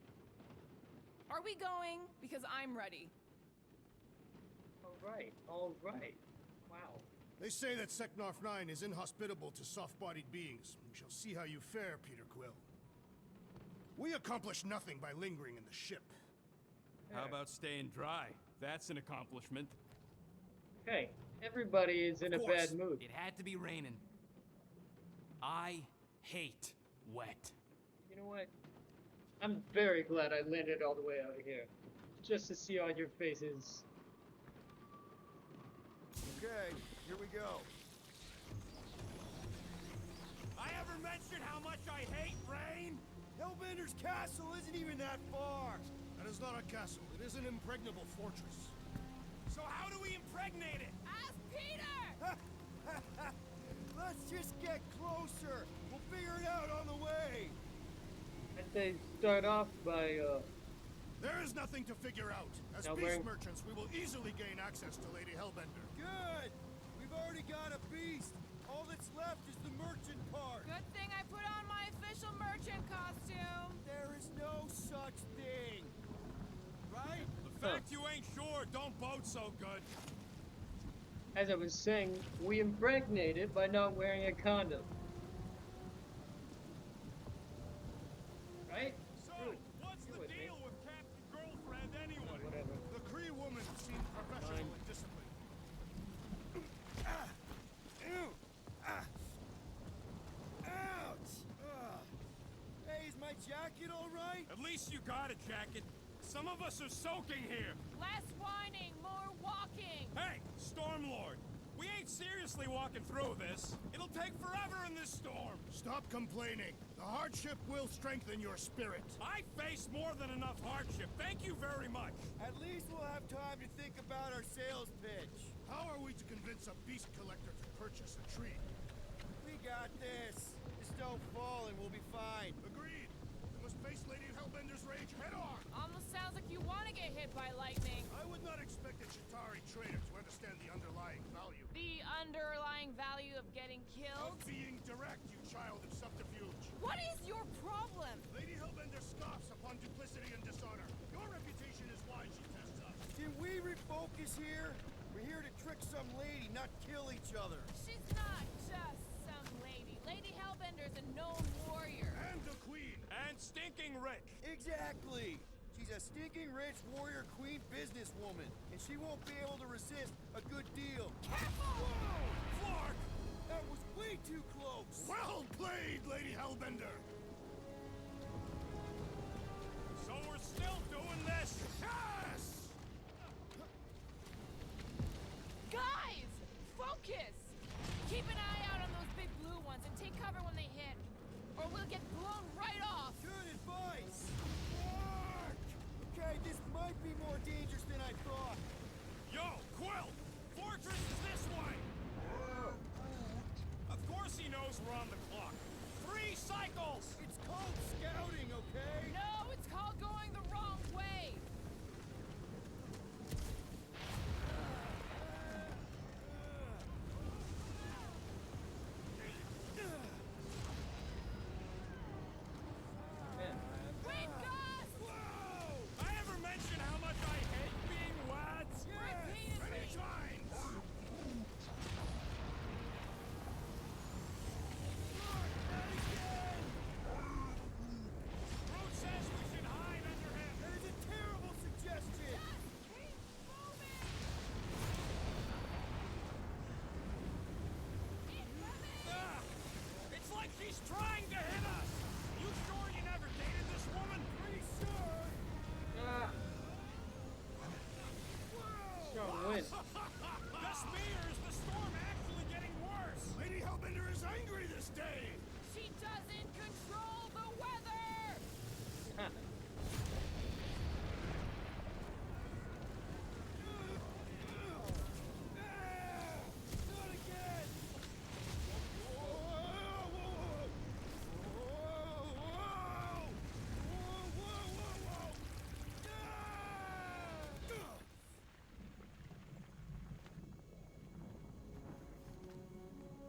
Are we going? Because I'm ready. All right. Wow. They say that Seknarf 9 is inhospitable to soft-bodied beings. We shall see how you fare, Peter Quill. We accomplish nothing by lingering in the ship. How about staying dry? That's an accomplishment. Hey, everybody is in a course. bad mood. It had to be raining. I hate wet. You know what? I'm very glad I landed all the way out here. Just to see all your faces. Okay, here we go. I ever mentioned how much I hate rain? Hellbender's castle isn't even that far. That is not a castle. It is an impregnable fortress. So how do we impregnate it? Ask Peter! Let's just get closer. We'll figure it out on the way. And they start off by, There is nothing to figure out. As Now beast we're- merchants, we will easily gain access to Lady Hellbender. Good. We've already got a beast. All that's left is the merchant part. Good thing I put on my official merchant costume. There is no such thing. Right? The fact you ain't sure don't bode so good. as I was saying, we impregnated by not wearing a condom. Right? So, Good. what's You're the with me. deal with Captain Girlfriend anyway? Whatever. The Kree woman seemed professional Fine. and disciplined. Ouch! Hey, is my jacket all right? At least you got a jacket. Some of us are soaking here. Less whining, more walking. Hey, Stormlord, we ain't seriously walking through this. It'll take forever in this storm. Stop complaining. The hardship will strengthen your spirit. I faced more than enough hardship. Thank you very much. At least we'll have time to think about our sales pitch. How are we to convince a beast collector to purchase a tree? We got this. Just don't fall and we'll be fine. Agreed. We must face Lady Hellbender's rage head-on. Almost sounds like you want to get hit by lightning. I would not expect a Chitauri trader to understand the underlying value. The underlying value of getting Of killed? being direct, you child of subterfuge. What is your problem? Lady Hellbender scoffs upon duplicity and dishonor. Your reputation is why she tests us. Can we refocus here? We're here to trick some lady, not kill each other. She's not just some lady. Lady Hellbender's a known warrior. And the queen. And stinking rich. Exactly. She's a stinking rich warrior queen businesswoman, and she won't be able to resist a good deal. Careful! Whoa! Clark! That was way too close! Well played, Lady Hellbender! So we're still doing this? Yes! Guys! Focus! Keep an eye out on those big blue ones and take cover when they hit. Or we'll get blown right off! Good advice! Clark! Okay, this might be more dangerous than I thought. Yo, Quill! Fortress is this way! Of course he knows we're on the clock. 3 cycles! It's called scouting, okay? No, it's called going the wrong way! Man, Wait, Gus! Whoa! I ever mention how much I hate being lads? Repeatedly! Times! Groot says we should hide under him. That is a terrible suggestion! Keep moving! Incoming! Ah! It's like she's trying to hit us! You sure you never dated this woman? Pretty sure! ah, strong wind. Gus Meyer, is the storm actually getting worse? Lady Hellbender is angry this day! She doesn't control the weather! Not again!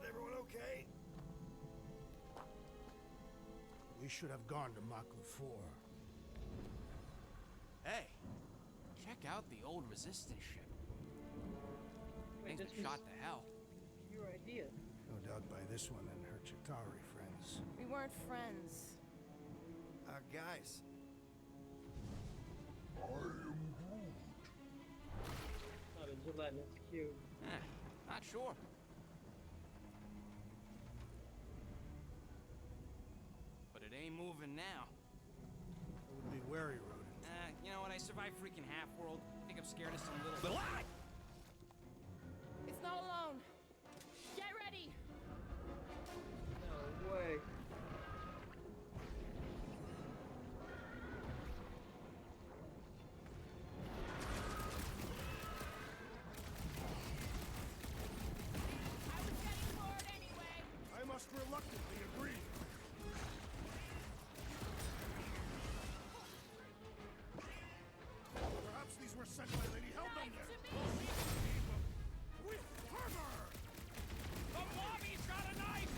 Everyone okay? We should have gone to Mach 4. Hey, check out the old resistance ship. Wait, Thing's this been was shot to hell. your idea. No doubt by this one and her Chitauri friends. We weren't friends. Guys. I am Groot. Not a gelatinous cube. Not sure. But it ain't moving now. I would be wary, Rodent. You know what? I survived freaking Half-World. I think I'm scared of some little... It's not alone. Get ready! No way. I was getting bored anyway. I must reluctantly agree. Perhaps these were sent by Lady Hellbender. Nice to meet you. With fervor! The Bobby's got a knife!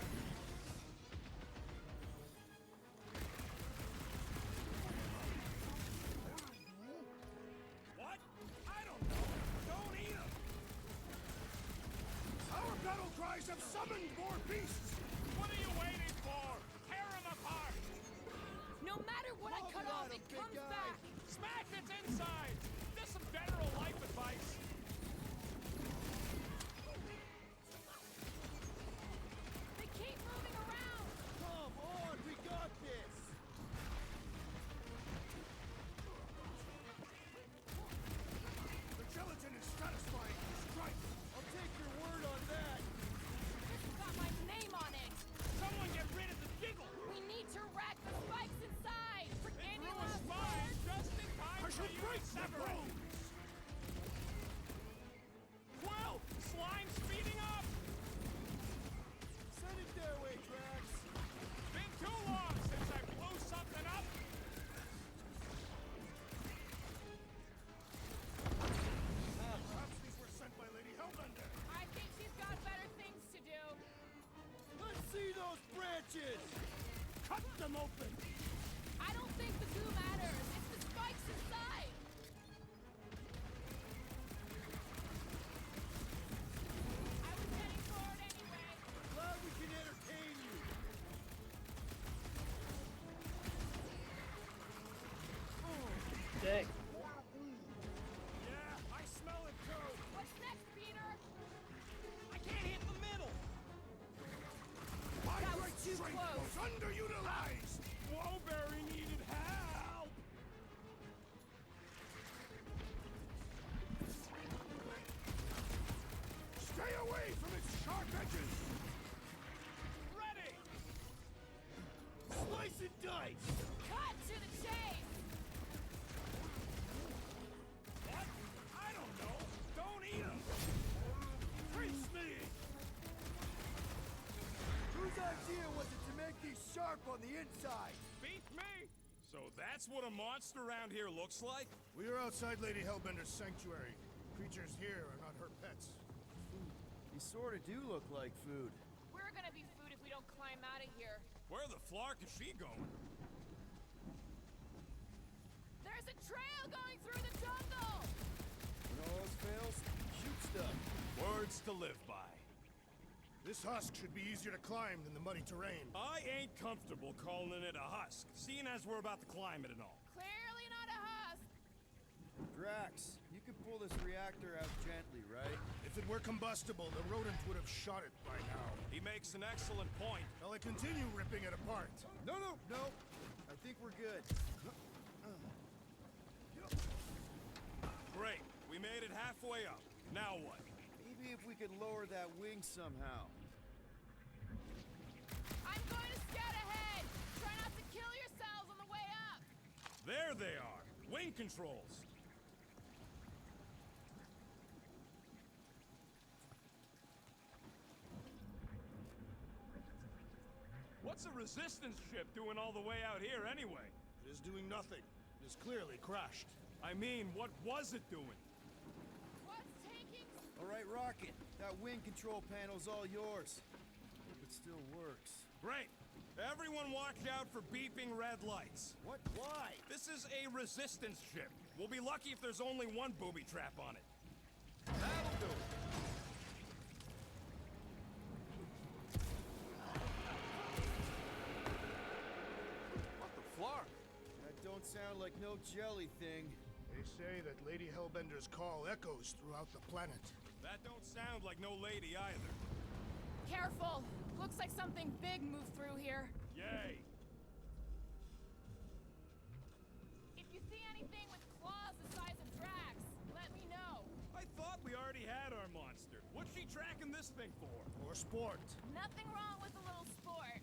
What? I don't know. Don't eat 'em. Our battle cries have summoned more beasts! What are you waiting for? Tear 'em apart! No matter what I cut off, it big comes guy. back. Smash its inside! Just some general life advice. They keep moving around. Come on, we got this! The gelatin is satisfying to strike! I'll take your word on that! This has got my name on it. Someone get rid of the jiggle! We need to rack the spikes inside. It Any threw a last spine words? just in time I for shall you break to my sever it. bones! Quill! Slime speeding up! Send it their way, Drax! Been too long since I blew something up! Perhaps these were sent by Lady Hellbender. I think she's got better things to do. Let's see those branches! Cut them open! I don't think the goo matters. It's the spikes inside. underutilized! Woeberry needed help! Stay away from its sharp edges! Ready! Slice and dice! Cut to the chase! What? I don't know. Don't eat him! Trace me! Whose idea was it to make these sharp on the inside? Beat me? So that's what a monster around here looks like? We are outside Lady Hellbender's sanctuary. Creatures here are not her pets. You sort of do look like food. We're gonna be food if we don't climb out of here. Where the flark is she going? There's a trail going through the jungle! When all else fails, shoot stuff. Words to live by. This husk should be easier to climb than the muddy terrain. I ain't comfortable calling it a husk, seeing as we're about to climb it and all. Clearly not a husk! Drax, you can pull this reactor out gently, right? If it were combustible, the rodent would have shot it by now. He makes an excellent point. Shall I continue ripping it apart? No. I think we're good. Great, we made it halfway up. Now what? Maybe if we could lower that wing somehow. I'm going to scout ahead! Try not to kill yourselves on the way up! There they are! Wing controls! What's a resistance ship doing all the way out here anyway? It is doing nothing. It is clearly crashed. I mean, what was it doing? What's taking... All right, Rocket. That wing control panel's all yours. Hope it still works. Great! Everyone watch out for beeping red lights. What? Why? This is a resistance ship. We'll be lucky if there's only one booby trap on it. That'll do it. What the flark? That don't sound like no jelly thing. They say that Lady Hellbender's call echoes throughout the planet. That don't sound like no lady either. Careful! Looks like something big moved through here. Yay! If you see anything with claws the size of Drax, let me know. I thought we already had our monster. What's she tracking this thing for? For sport. Nothing wrong with a little sport.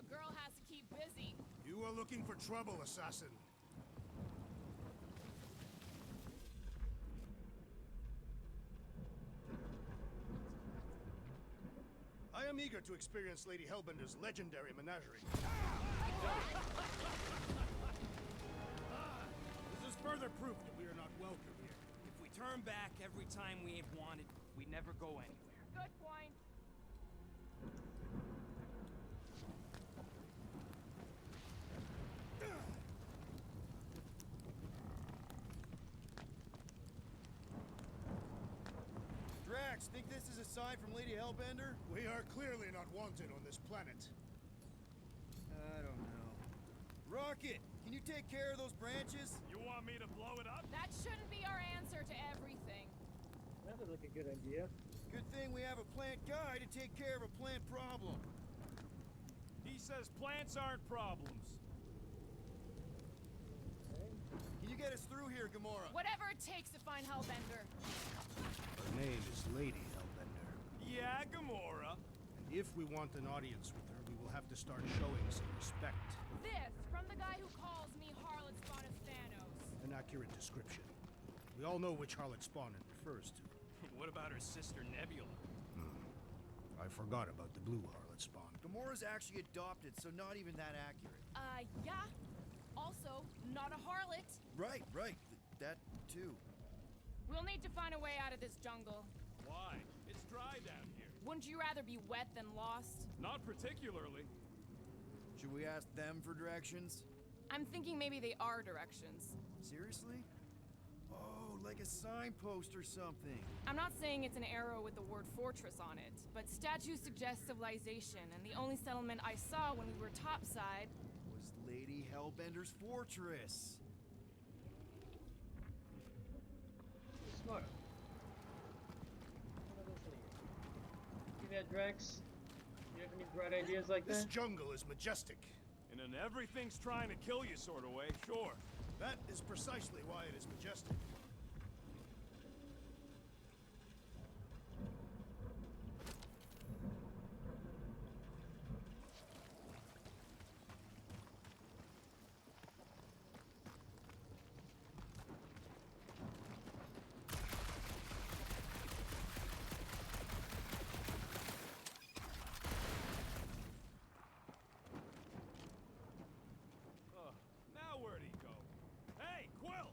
A girl has to keep busy. You are looking for trouble, assassin. I am eager to experience Lady Hellbender's legendary menagerie. This is further proof that we are not welcome here. If we turn back every time we ain't wanted, we never go anywhere. Good point. Drax, think this is a sign from Lady Hellbender? We are clearly not wanted on this planet. I don't know. Rocket, can you take care of those branches? You want me to blow it up? That shouldn't be our answer to everything. That would look a good idea. Good thing we have a plant guy to take care of a plant problem. He says plants aren't problems. Can you get us through here, Gamora? Whatever it takes to find Hellbender. Her name is Lady Hellbender. Yeah, Gamora. And if we want an audience with her, we will have to start showing some respect. This from the guy who calls me Harlot Spawn of Thanos. An accurate description. We all know which harlot spawn it refers to. What about her sister Nebula? I forgot about the blue harlot spawn. Gamora's actually adopted, so not even that accurate. Yeah. Also, not a harlot. Right. That too. We'll need to find a way out of this jungle. Why? It's dry down here. Wouldn't you rather be wet than lost? Not particularly. Should we ask them for directions? I'm thinking maybe they are directions. Seriously? Oh, like a signpost or something. I'm not saying it's an arrow with the word fortress on it, but statues suggest civilization, and the only settlement I saw when we were topside Was Lady Hellbender's fortress. Smart. See that, Drax? You have any bright ideas like This that? jungle is majestic. In an everything's trying to kill you sort of way, sure. That is precisely why it is majestic. Now where'd he go? Hey, Quill!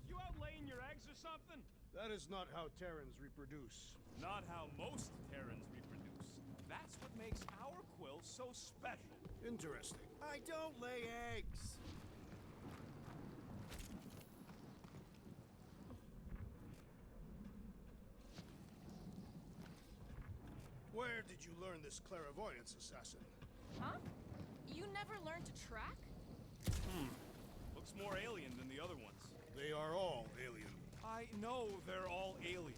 You out laying your eggs or something? That is not how Terrans reproduce. Not how most Terrans reproduce. That's what makes our Quill so special. Interesting. I don't lay eggs. Where did you learn this clairvoyance, assassin? Huh? You never learned to track? Looks more alien than the other ones. They are all alien. I know they're all alien.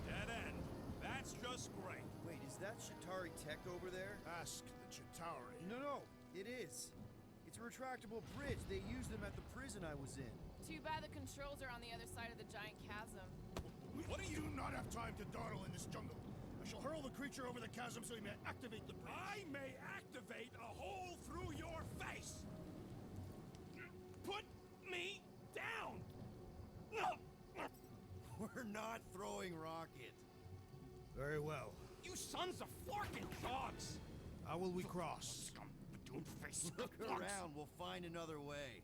Dead end. That's just great. Wait, is that Shatari tech over there? Ask the Chitauri. No, it is. It's a retractable bridge. They used them at the prison I was in. Too bad the controls are on the other side of the giant chasm. What do you not have time to dawdle in this jungle? I shall hurl the creature over the chasm so he may activate the bridge. I may activate a hole through your face. Put me down. We're not throwing rocket. Very well. You sons of forking dogs. How will we cross? Scum, doomed face. Look around. We'll find another way.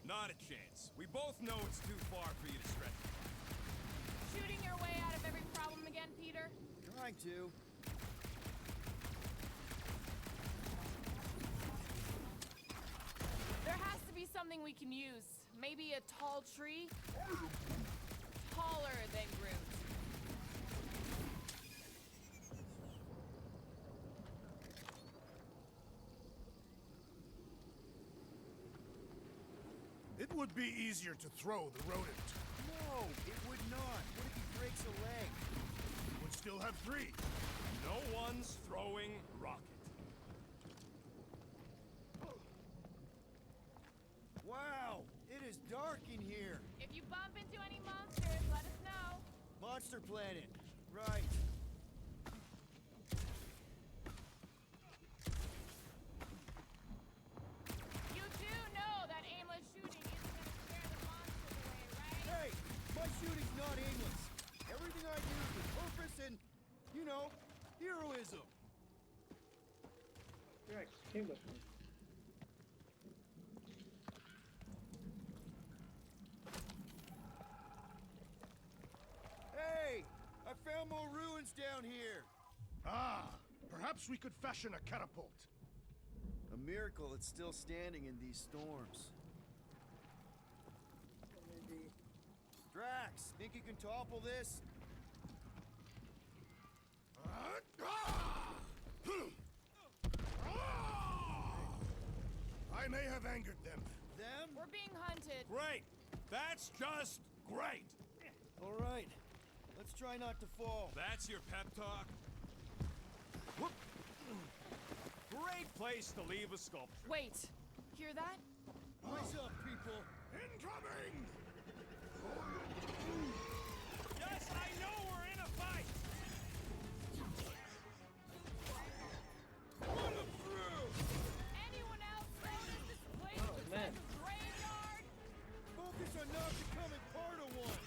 Not a chance. We both know it's too far for you to stretch. Shooting your way out of every problem again, Peter? Trying to. There has to be something we can use. Maybe a tall tree? Taller than Groot. It would be easier to throw the rodent. No, it would not. What if he breaks a leg? We would still have 3. No one's throwing rocket. Wow, it is dark in here. If you bump into any monsters, let us know. Monster Planet. Right. You do know that aimless shooting isn't going to scare the monsters away, right? Hey, my shooting's not aimless. Everything I do is with purpose and, you know, heroism. Drax came with me. Hey, I found more ruins down here. Ah, perhaps we could fashion a catapult. A miracle it's still standing in these storms. Maybe. Drax, think you can topple this? I may have angered them. Them? We're being hunted. Great. That's just great. All right. Let's try not to fall. That's your pep talk? Whoop. Great place to leave a sculpture. Wait, hear that? What's up, people? Incoming! Yes, I know we're in a fight. Put him through! Anyone else notice this place looks man. like a graveyard? Focus on not becoming part of one.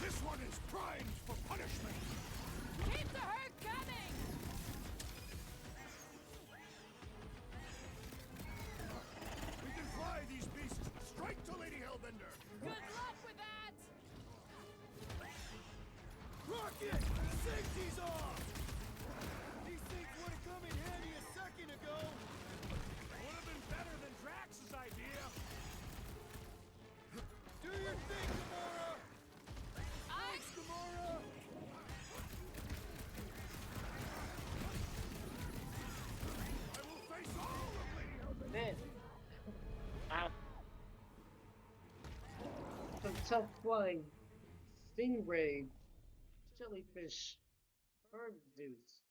This one is primed for punishment! Keep the herd coming! We can fly these beasts straight to Lady Hellbender! Good self-flying stingray, jellyfish, bird dudes.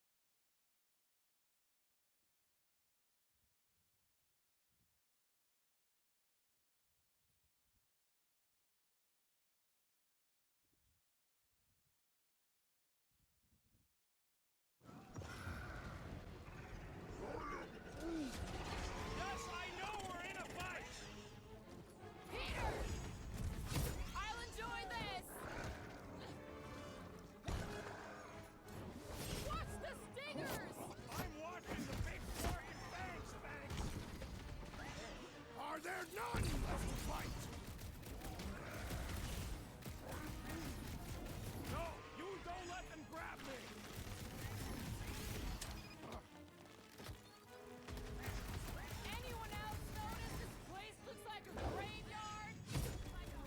Yes, I know we're in a fight! Peter! I'll enjoy this! Watch the stingers! I'm watching the big fucking fangs, Fangs! Are there none left to fight? No, you don't let them grab me! Anyone else notice this place looks like a graveyard?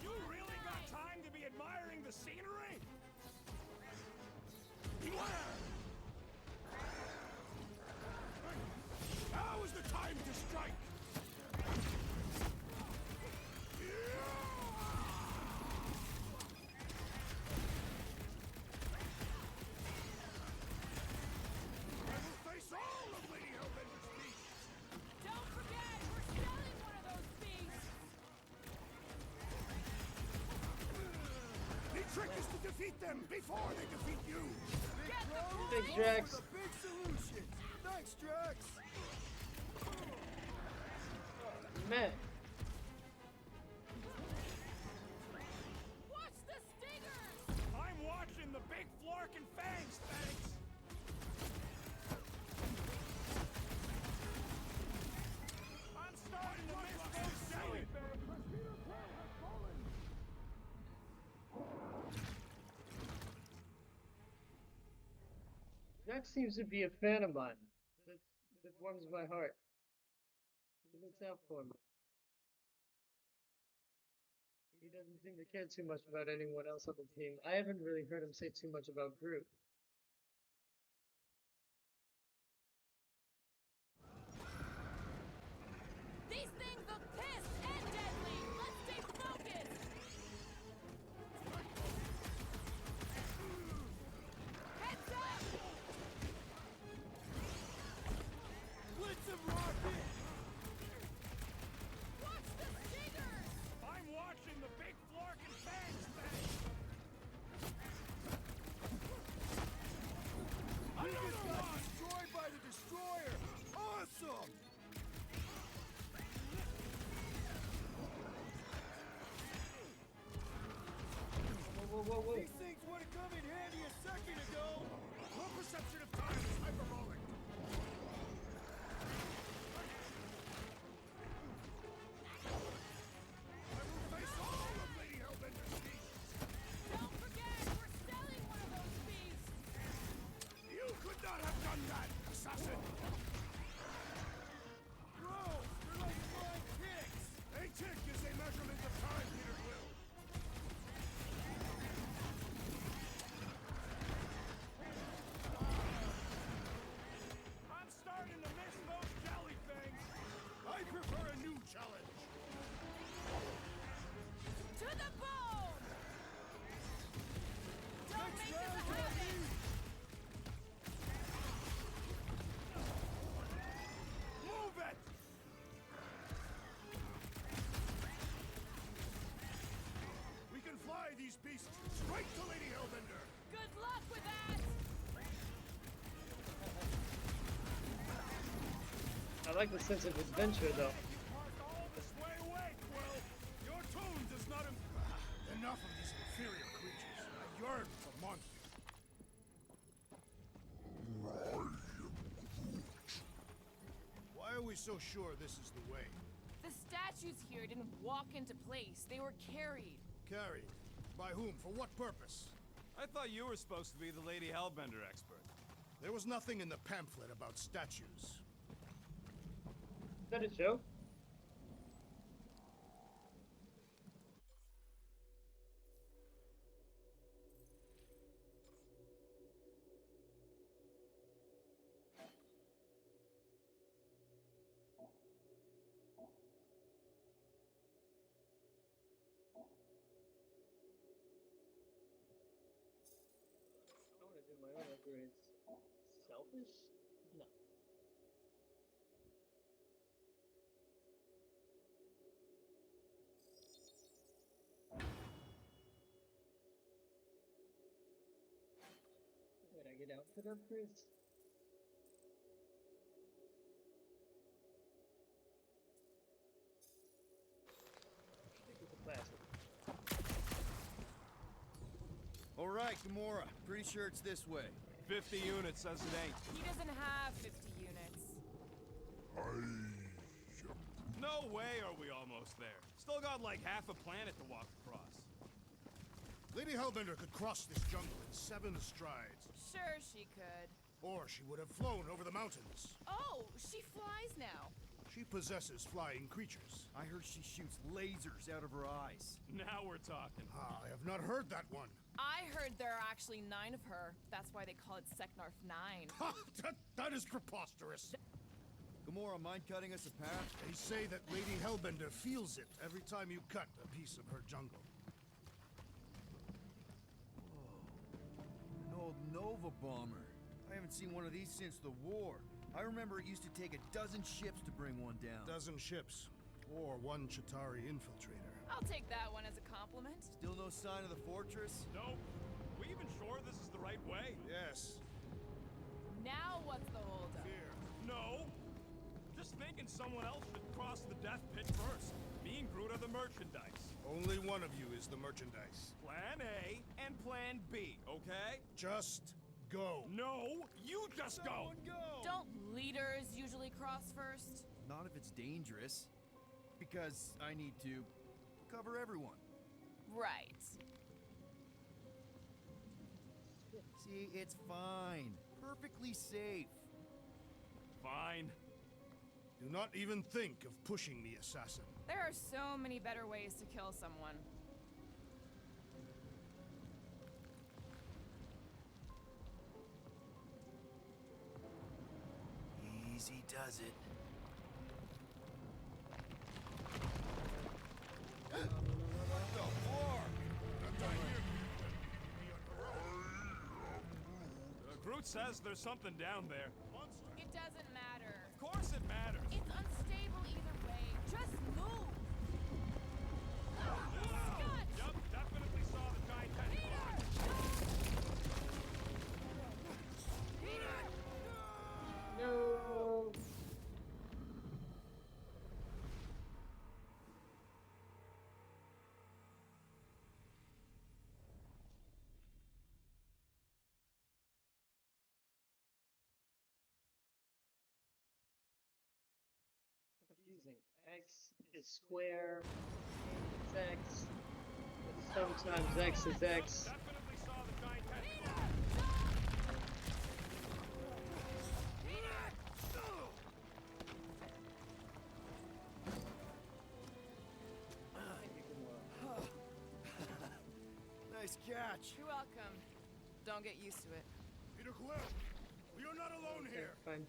You really got time to be admiring the scenery? Beware! Now is the time to strike! I will face all of Lady Hellbender's beasts! Don't forget, we're selling one of those beasts! The trick is to defeat them before they defeat you! Get the Big Drax. The big solution. Thanks, Drax. Man, Watch the stingers! I'm watching the big Flarkin fangs, Fangs! I'm starting to miss those jellyfish! Peter Quill has fallen! Drax seems to be a fan of mine. That warms my heart. He looks out for me. He doesn't seem to care too much about anyone else on the team. I haven't really heard him say too much about Groot. These things look pissed and deadly! Let's stay focused! Heads up! Blitz him, Rocket. Watch the stingers! I'm watching the big Flarkin fangs, Fangs! He just got destroyed by the destroyer. Awesome. Whoa. These things would have come in handy a second ago. Your perception of time is hyperbolic! I will face all of Lady Hellbender's beasts! Don't forget, we're selling one of those beasts! You could not have done that, assassin! Bro, they're like flying ticks. A tick is a measurement of time, Peter Quill. I'm starting to miss those jelly things. I prefer a new challenge. To the bone! Don't make this a habit! Move it! We can fly these beasts straight to Lady Hellbender. Good luck with that! I like the sense of adventure though. You parked all this way away, Quill. Your tune does not Enough of these inferior creatures. I yearn for monsters. Why are we so sure this is the way? The statues here didn't walk into place. They were carried. Carried? By whom? For what purpose? I thought you were supposed to be the Lady Hellbender expert. There was nothing in the pamphlet about statues. Is that a joke? Groot's selfish? No. Did I get outfit upgrades? Stick with the plastic. All right, Gamora. Pretty sure it's this way. 50 units says it ain't. He doesn't have 50 units. No way are we almost there. Still got like half a planet to walk across. Lady Hellbender could cross this jungle in 7 strides. Sure she could. Or she would have flown over the mountains. Oh, she flies now. She possesses flying creatures. I heard she shoots lasers out of her eyes. Now we're talking. I have not heard that one. I heard there are actually 9 of her. That's why they call it Seknarf 9. Ha! That is preposterous. Gamora, mind cutting us a path? They say that Lady Hellbender feels it every time you cut a piece of her jungle. An old Nova bomber. I haven't seen one of these since the war. I remember it used to take a dozen ships to bring one down. Dozen ships. Or 1 Chitauri infiltrator. I'll take that one as a compliment. Still no sign of the fortress? Nope. We even sure this is the right way? Yes. Now what's the holdup? Fear. No. Just thinking someone else should cross the death pit first. Me and Groot are the merchandise. Only one of you is the merchandise. Plan A and Plan B, okay? Just go. No, you just go. Don't leaders usually cross first? Not if it's dangerous. Because I need to cover everyone. Right. See, it's fine. Perfectly safe. Fine. Do not even think of pushing the assassin. There are so many better ways to kill someone. Easy does it. Groot says there's something down there. It doesn't matter. Of course it matters. It's unstable either way. Just move! Scott! Yup, definitely saw the giant tentacle. Peter! No. Confusing. X is square, it's X, but sometimes X is X. Definitely saw the giant tentacle. Nice catch. You're welcome. Don't get used to it. Peter Quill, we are not alone here. Fine.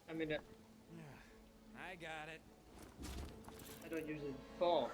I mean, I got it. I don't usually fall.